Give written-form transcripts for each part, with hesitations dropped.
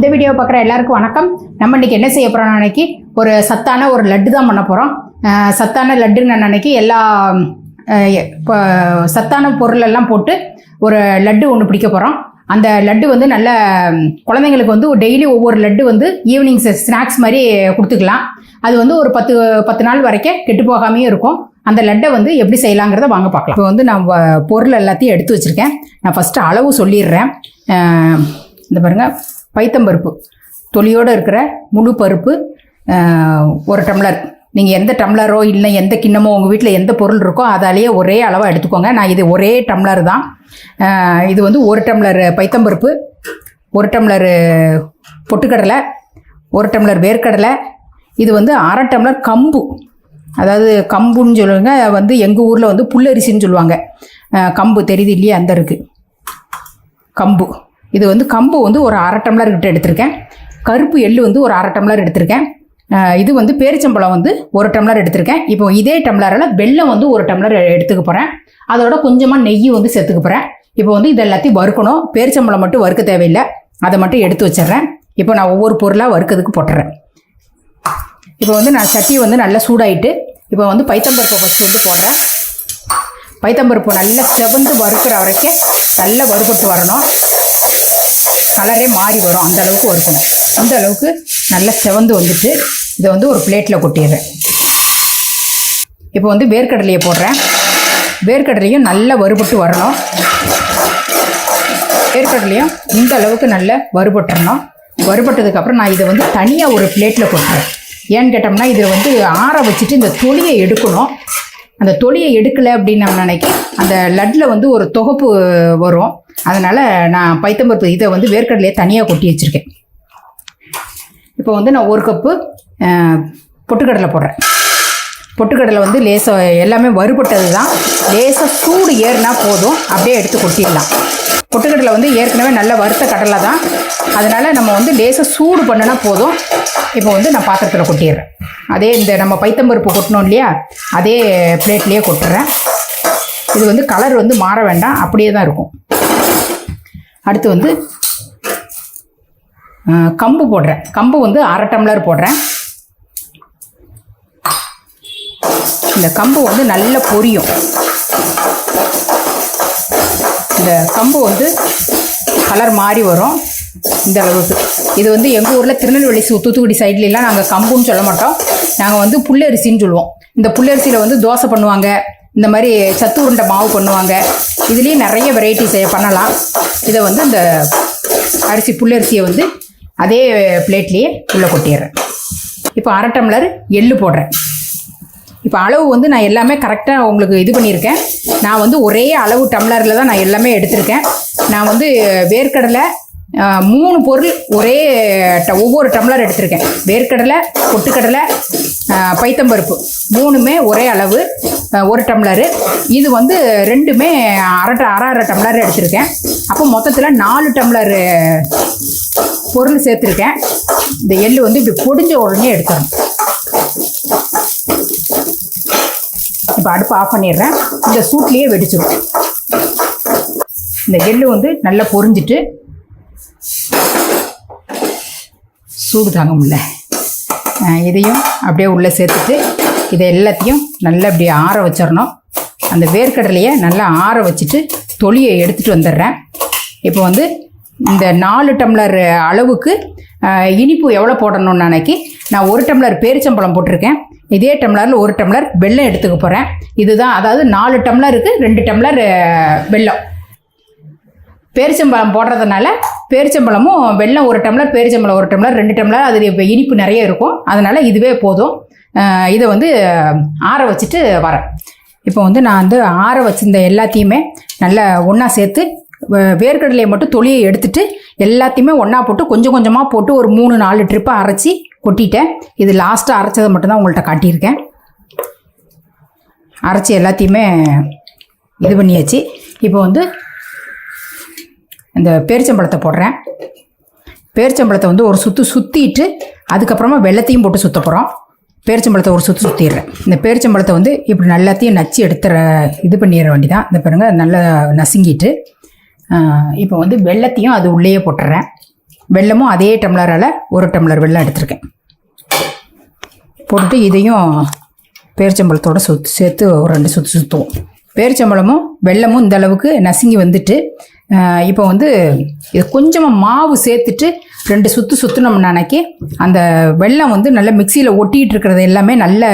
இந்த வீடியோ பார்க்குற எல்லாருக்கும் வணக்கம். நம்ம இன்னைக்கு என்ன செய்ய போகிறோம், அன்னைக்கு ஒரு சத்தான ஒரு லட்டு தான் பண்ண போகிறோம். சத்தான லட்டுன்னு அன்னைக்கு எல்லா இப்போ சத்தான பொருள் எல்லாம் போட்டு ஒரு லட்டு ஒன்று பிடிக்க போகிறோம். அந்த லட்டு வந்து நல்ல குழந்தைங்களுக்கு வந்து டெய்லி ஒவ்வொரு லட்டு வந்து ஈவினிங் ஸ்நாக்ஸ் மாதிரி கொடுத்துக்கலாம். அது வந்து ஒரு 10 நாள் வரைக்கும் கெட்டு போகாமையும் இருக்கும். அந்த லட்டை வந்து எப்படி செய்யலாங்கிறத வாங்க பார்க்கலாம். இப்போ வந்து நான் பொருள் எல்லாத்தையும் எடுத்து வச்சுருக்கேன். நான் ஃபஸ்ட்டு அளவு சொல்லிடுறேன். இந்த பாருங்கள், பைத்தம்பருப்பு தொலியோடு இருக்கிற முழு பருப்பு 1 டம்ளர். நீங்கள் எந்த டம்ளரோ இல்லை எந்த கிண்ணமோ உங்கள் வீட்டில் எந்த பொருள் இருக்கோ அதாலேயே ஒரே அளவாக எடுத்துக்கோங்க. நான் இது ஒரே டம்ளர் தான். இது வந்து 1 டம்ளர் பைத்தம்பருப்பு, 1 டம்ளர் பொட்டுக்கடலை, 1 டம்ளர் வேர்க்கடலை. இது வந்து 1/2 டம்ளர் கம்பு, அதாவது கம்புன்னு சொல்லுவாங்க, வந்து எங்கள் ஊரில் வந்து புல்லரிசின்னு சொல்லுவாங்க. கம்பு தெரியுது இல்லையா, அந்த இருக்குது கம்பு. இது வந்து கம்பு வந்து ஒரு 1/2 டம்ளர் கிட்ட எடுத்திருக்கேன். கருப்பு எள்ளு வந்து ஒரு 1/2 டம்ளர் எடுத்திருக்கேன். இது வந்து பேரிச்சம்பழம் வந்து 1 டம்ளர் எடுத்திருக்கேன். இப்போ இதே டம்ளரில் வெல்லம் வந்து 1 டம்ளர் எடுத்துக்க போகிறேன். அதோட கொஞ்சமாக நெய் வந்து சேர்த்துக்க போகிறேன். இப்போ வந்து இது எல்லாத்தையும் வறுக்கணும். பேரிச்சம்பழம் மட்டும் வறுக்க தேவையில்லை, அதை மட்டும் எடுத்து வச்சிட்றேன். இப்போ நான் ஒவ்வொரு பொருளாக வறுக்கிறதுக்கு போட்டுறேன். இப்போ வந்து நான் சட்டி வந்து நல்லா சூடாயிட்டு இப்போ வந்து பைத்தம்பருப்பை ஃபஸ்ட்டு வந்து போடுறேன். பைத்தம்பருப்பு நல்லா செவந்து வறுக்கிற வரைக்கும் நல்லா வறுபட்டு வரணும். கலரே மாறி வரும், அந்த அளவுக்கு வறுக்கணும். அந்த அளவுக்கு நல்லா செவந்து வந்துட்டு இதை வந்து ஒரு பிளேட்டில் கொட்டிடுறேன். இப்போ வந்து வேர்க்கடலையை போடுறேன். வேர்க்கடலையும் நல்லா வறுபட்டு வரணும். வேர்க்கடலையும் இந்த அளவுக்கு நல்லா வறுபட்டுறணும். வறுபட்டதுக்கப்புறம் நான் இதை வந்து தனியாக ஒரு பிளேட்டில் கொட்டுறேன். ஏன்னு கேட்டோம்னா இதில் வந்து ஆற வச்சுட்டு இந்த தொலியை எடுக்கணும். அந்த தொலியை எடுக்கலை அப்படின்னு நம்ம நினைக்கிறேன், அந்த லட்டில் வந்து ஒரு தொகுப்பு வரும். அதனால் நான் பைத்தம்பருப்பு இதை வந்து வேர்க்கடலையை தனியாக கொட்டி வச்சுருக்கேன். இப்போ வந்து நான் 1 கப்பு பொட்டுக்கடலை போடுறேன். பொட்டுக்கடலை வந்து லேசாக எல்லாமே வறுபட்டது தான். லேசாக சூடு ஏறினா போதும், அப்படியே எடுத்து கொட்டிடலாம். பொட்டுக்கடலை வந்து ஏற்கனவே நல்ல வறுத்த கடலை தான், அதனால் நம்ம வந்து லேசாக சூடு பண்ணினா போதும். இப்போ வந்து நான் பாத்திரத்தில் கொட்டிடுறேன். அதே இந்த நம்ம பைத்தம்பருப்பு கொட்டணும் இல்லையா, அதே பிளேட்லேயே கொட்டுறேன். இது வந்து கலர் வந்து மாற வேண்டாம், அப்படியே தான் இருக்கும். அடுத்து வந்து கம்பு போடுறேன். கம்பு வந்து 1/2 டம்ளர் போடுறேன். இந்த கம்பு வந்து நல்லா பொரியும். இந்த கம்பு வந்து கலர் மாறி வரும் இந்த அளவுக்கு. இது வந்து எங்கள் ஊரில் திருநெல்வேலி தூத்துக்குடி சைட்லாம் நாங்கள் கம்புன்னு சொல்ல மாட்டோம், நாங்கள் வந்து புல்லரிசின்னு சொல்லுவோம். இந்த புல்லரிசியில் வந்து தோசை பண்ணுவாங்க, இந்த மாதிரி சத்து உருண்டை மாவு பண்ணுவாங்க. இதுலேயே நிறைய வெரைட்டி பண்ணலாம். இதை வந்து இந்த அரிசி புல்லரிசியை வந்து அதே பிளேட்லேயே உள்ளே கொட்டிடுறேன். இப்போ 1/2 டம்ளர் எள்ளு போடுறேன். இப்போ அளவு வந்து நான் எல்லாமே கரெக்டாக உங்களுக்கு இது பண்ணியிருக்கேன். நான் வந்து ஒரே அளவு டம்ளரில் தான் நான் எல்லாமே எடுத்திருக்கேன். நான் வந்து வேர்க்கடலை 3 பொருள் ஒவ்வொரு டம்ளர் எடுத்திருக்கேன். வேர்க்கடலை, பொட்டுக்கடலை, பைத்தம்பருப்பு 3மே ஒரே அளவு 1 டம்ளரு. இது வந்து 2மே அரை டம்ளர் எடுத்திருக்கேன். அப்போ மொத்தத்தில் 4 டம்ளர் பொருள் சேர்த்துருக்கேன். இந்த எள்ளு வந்து இப்படி பொடிஞ்ச உடனே எடுக்கணும். இப்போ அடுப்பு ஆஃப் பண்ணிடுறேன். இந்த சூட்லேயே வெடிச்சிடும். இந்த எள்ளு வந்து நல்லா பொரிஞ்சிட்டு சூடு தாங்க முடியல. இதையும் அப்படியே உள்ளே சேர்த்துட்டு இதை எல்லாத்தையும் நல்லா இப்படி ஆற வச்சிடணும். அந்த வேர்க்கடலையை நல்லா ஆற வச்சுட்டு தொலியை எடுத்துகிட்டு வந்துடுறேன். இப்போ வந்து இந்த 4 டம்ளர் அளவுக்கு இனிப்பு எவ்வளோ போடணும்னு அன்னைக்கு நான் 1 டம்ளர் பேரிச்சம்பழம் போட்டிருக்கேன். இதே டம்ளரில் 1 டம்ளர் வெல்லம் எடுத்துக்க போகிறேன். இதுதான், அதாவது 4 டம்ளருக்கு 2 டம்ளர் வெல்லம். பேரிச்சம்பழம் போடுறதுனால பேரிச்சம்பழமும் வெல்லம் 1 டம்ளர், பேரிச்சம்பழம் 1 டம்ளர், 2 டம்ளர். அது இப்போ இனிப்பு நிறைய இருக்கும், அதனால் இதுவே போதும். இதை வந்து ஆற வச்சுட்டு வரேன். இப்போ வந்து நான் வந்து ஆற வச்சிருந்த எல்லாத்தையுமே நல்லா ஒன்றா சேர்த்து வேர்க்கடலையை மட்டும் தொலியை எடுத்துட்டு எல்லாத்தையுமே ஒன்றா போட்டு கொஞ்சம் கொஞ்சமாக போட்டு ஒரு 3-4 ட்ரிப்பாக அரைச்சி கொட்டிட்டேன். இது லாஸ்ட்டாக அரைச்சதை மட்டும்தான் உங்கள்கிட்ட காட்டியிருக்கேன். அரைச்சி எல்லாத்தையுமே இது பண்ணியாச்சு. இப்போ வந்து இந்த பேரிச்சம்பழத்தை போடுறேன். பேரிச்சம்பழத்தை வந்து ஒரு சுற்றிட்டு அதுக்கப்புறமா வெள்ளத்தையும் போட்டு சுற்ற போகிறோம். பேரிச்சம்பழத்தை ஒரு சுற்றிடுறேன். இந்த பேரிச்சம்பழத்தை வந்து இப்படி எல்லாத்தையும் நச்சு இது பண்ணிட வேண்டிதான். இந்த பாருங்கள், நல்லா நசுங்கிட்டு இப்போ வந்து வெள்ளத்தையும் அது உள்ளேயே போட்டுறேன். வெல்லமும் அதே டம்ளரால் 1 டம்ளர் வெல்லம் எடுத்திருக்கேன். போட்டுட்டு இதையும் பேரிச்சம்பழத்தோடு சேர்த்து ஒரு 2 சுற்று சுற்றுவோம். பேரிச்சம்பழமும் வெல்லமும் இந்த அளவுக்கு நசுங்கி வந்துட்டு இப்போ வந்து இது கொஞ்சமாக மாவு சேர்த்துட்டு 2 சுற்று சுற்றினோம்னா அன்னைக்கு அந்த வெல்லம் வந்து நல்லா மிக்சியில் ஒட்டிகிட்டு இருக்கிறது எல்லாமே நல்ல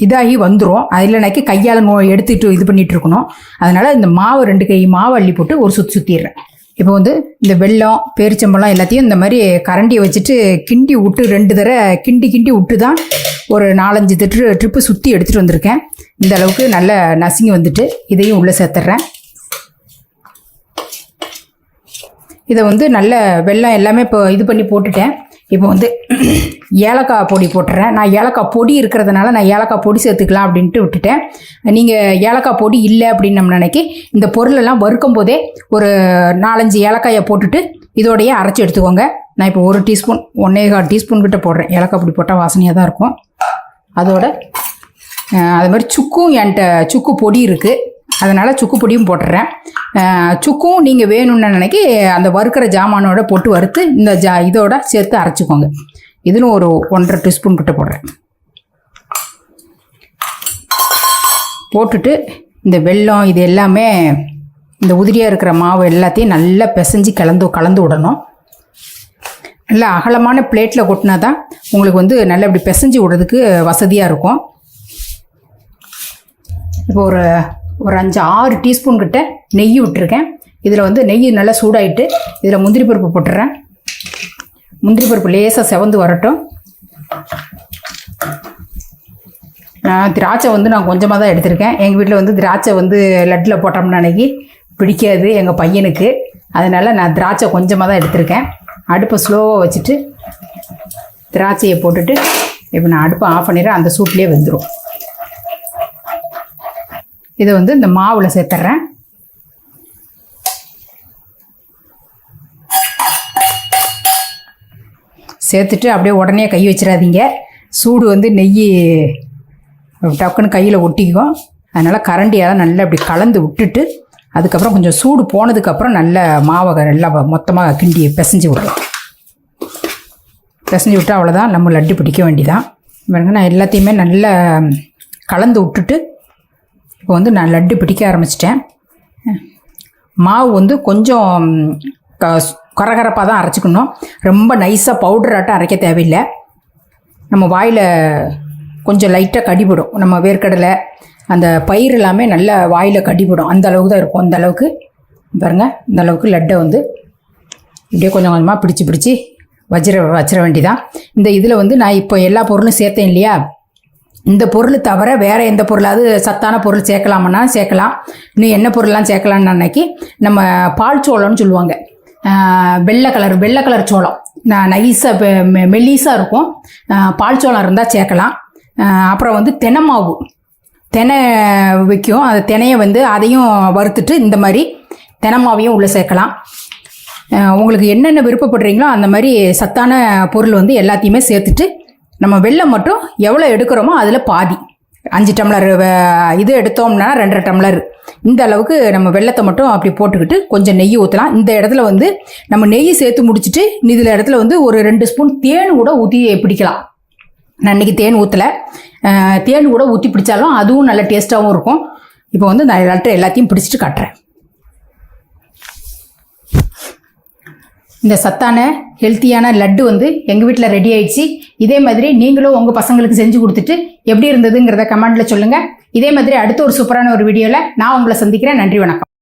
இதாகி வந்துடும். அதில் அன்னைக்கு கையால் எடுத்துகிட்டு இது பண்ணிகிட்டு இருக்கணும். அதனால் இந்த மாவு 2 கை மாவு அள்ளி போட்டு ஒரு சுற்றி சுற்றிடுறேன். இப்போ வந்து இந்த வெல்லம் பேரிச்சம்பழம் எல்லாத்தையும் இந்த மாதிரி கரண்டியை வச்சுட்டு கிண்டி விட்டு 2 தடவை கிண்டி விட்டு தான் ஒரு 4-5 ட்ரிப்பு சுற்றி எடுத்துகிட்டு வந்திருக்கேன். இந்த அளவுக்கு நல்லா நசுங்கி வந்துட்டு இதையும் உள்ளே சேர்த்துட்றேன். இதை வந்து நல்ல வெல்லம் எல்லாமே இப்போ இது பண்ணி போட்டுட்டேன். இப்போ வந்து ஏலக்காய் பொடி போட்டுறேன். நான் ஏலக்காய் பொடி இருக்கிறதுனால நான் ஏலக்காய் பொடி சேர்த்துக்கலாம் அப்படின்ட்டு விட்டுட்டேன். நீங்கள் ஏலக்காய் பொடி இல்லை அப்படின்னு நம்ம நினைக்கி இந்த பொருளெல்லாம் வறுக்கும் போதே ஒரு 4-5 ஏலக்காயை போட்டுட்டு இதோடையே அரைச்சி எடுத்துக்கோங்க. நான் இப்போ 1 டீஸ்பூன் 1.25 டீஸ்பூன் கிட்ட போடுறேன். ஏலக்காய் பொடி போட்டால் வாசனையாக தான் இருக்கும். அதோட அது மாதிரி சுக்கும் என்கிட்ட சுக்கு பொடி இருக்குது, அதனால் சுக்கு பொடியும் போட்டுடுறேன். சுக்கும் நீங்கள் வேணும்னு நினைக்கி அந்த வறுக்கிற ஜாமானோட போட்டு வறுத்து இந்த இதோட சேர்த்து அரைச்சிக்கோங்க. இதுன்னு ஒரு 1.5 டீஸ்பூன் கிட்ட போடுறேன். போட்டுட்டு இந்த வெல்லம் இது எல்லாமே இந்த உதிரியாக இருக்கிற மாவு எல்லாத்தையும் நல்லா பிசைஞ்சு கலந்து விடணும். நல்லா அகலமான பிளேட்டில் கொட்டினா தான் உங்களுக்கு வந்து நல்லா இப்படி பிசைஞ்சு விடுறதுக்கு வசதியாக இருக்கும். இப்போ ஒரு 5-6 டீஸ்பூன் கிட்ட நெய் விட்டுருக்கேன். இதில் வந்து நெய் நல்லா சூடாயிட்டு இதில் முந்திரி பருப்பு போட்டுறேன். முந்திரி பருப்பு லேசாக செவந்து வரட்டும். திராட்சை வந்து நான் கொஞ்சமாக தான் எடுத்திருக்கேன். எங்கள் வீட்டில் வந்து திராட்சை வந்து லட்டில் போட்டோம்னா அன்னைக்கு பிடிக்காது எங்கள் பையனுக்கு. அதனால் நான் திராட்சை கொஞ்சமாக தான் எடுத்திருக்கேன். அடுப்பை ஸ்லோவாக வச்சுட்டு திராட்சையை போட்டுட்டு இப்போ நான் அடுப்பை ஆஃப் பண்ணிடுறேன். அந்த சூட்லேயே வெந்துடும். இதை வந்து இந்த மாவில் சேர்த்துட்றேன். சேர்த்துட்டு அப்படியே உடனே கை வச்சிடாதீங்க. சூடு வந்து நெய் டக்குன்னு கையில் ஒட்டிக்கும். அதனால் கரண்டியால் நல்லா இப்படி கலந்து விட்டுட்டு அதுக்கப்புறம் கொஞ்சம் சூடு போனதுக்கப்புறம் நல்ல மாவை நல்லா மொத்தமாக கிண்டி பிசைஞ்சு விடுறோம். பிசைஞ்சு விட்டு அவ்வளோதான், நம்ம லட்டு பிடிக்க வேண்டிதான். பாருங்க, நான் எல்லாத்தையுமே நல்லா கலந்து விட்டுட்டு இப்போ வந்து நான் லட்டு பிடிக்க ஆரம்பிச்சிட்டேன். மாவு வந்து கொஞ்சம் கரகரப்பாக தான் அரைச்சிக்கணும். ரொம்ப நைஸாக பவுடராட்டம் அரைக்க தேவையில்லை. நம்ம வாயில் கொஞ்சம் லைட்டாக கடிபடும். நம்ம வேர்க்கடலை அந்த பயிர் எல்லாமே நல்லா வாயில் கடிபடும். அந்த அளவுக்கு தான் இருக்கும். அந்த அளவுக்கு பாருங்கள், இந்த அளவுக்கு லட்டை வந்து இப்படியே கொஞ்சம் கொஞ்சமாக பிடிச்சி வச்சிட வேண்டிதான். இந்த இதில் வந்து நான் இப்போ எல்லா பொருளும் சேர்த்தேன் இல்லையா, இந்த பொருள் தவிர வேறு எந்த பொருளாவது சத்தான பொருள் சேர்க்கலாமன்னா சேர்க்கலாம். இன்னும் என்ன பொருள்லாம் சேர்க்கலான்னு அன்னைக்கு நம்ம பால் சோளம்னு சொல்லுவாங்க. வெள்ளை கலர் சோளம் நைஸாக மெல்லிஸாக இருக்கும். பால் சோளம் இருந்தால் சேர்க்கலாம். அப்புறம் வந்து தெனை வைக்கும். அந்த தினையை வந்து அதையும் வறுத்துட்டு இந்த மாதிரி தெனமாவையும் உள்ளே சேர்க்கலாம். உங்களுக்கு என்னென்ன விருப்பப்படுறீங்களோ அந்த மாதிரி சத்தான பொருள் வந்து எல்லாத்தையுமே சேர்த்துட்டு நம்ம வெல்லம் மட்டும் எவ்வளோ எடுக்கிறோமோ அதில் பாதி 5 டம்ளர் இது எடுத்தோம்னா 2.5 டம்ளர் இந்த அளவுக்கு நம்ம வெல்லத்தை மட்டும் அப்படி போட்டுக்கிட்டு கொஞ்சம் நெய் ஊற்றலாம். இந்த இடத்துல வந்து நம்ம நெய் சேர்த்து முடிச்சுட்டு இதில் இடத்துல வந்து ஒரு 2 ஸ்பூன் தேன் கூட ஊற்றி பிடிக்கலாம். நான் இன்றைக்கி தேன் ஊற்றலை, தேன் கூட ஊற்றி பிடிச்சாலும் அதுவும் நல்ல டேஸ்ட்டாகவும் இருக்கும். இப்போ வந்து நான் எல்லாத்தையும் பிடிச்சிட்டு காட்டுறேன். இந்த சத்தான ஹெல்த்தியான லட்டு வந்து எங்கள் வீட்டில் ரெடி ஆயிடுச்சு. இதே மாதிரி நீங்களும் உங்கள் பசங்களுக்கு செஞ்சு கொடுத்துட்டு எப்படி இருந்ததுங்கிறத கமெண்ட்டில் சொல்லுங்கள். இதே மாதிரி அடுத்த ஒரு சூப்பரான ஒரு வீடியோவில் நான் உங்களை சந்திக்கிறேன். நன்றி, வணக்கம்.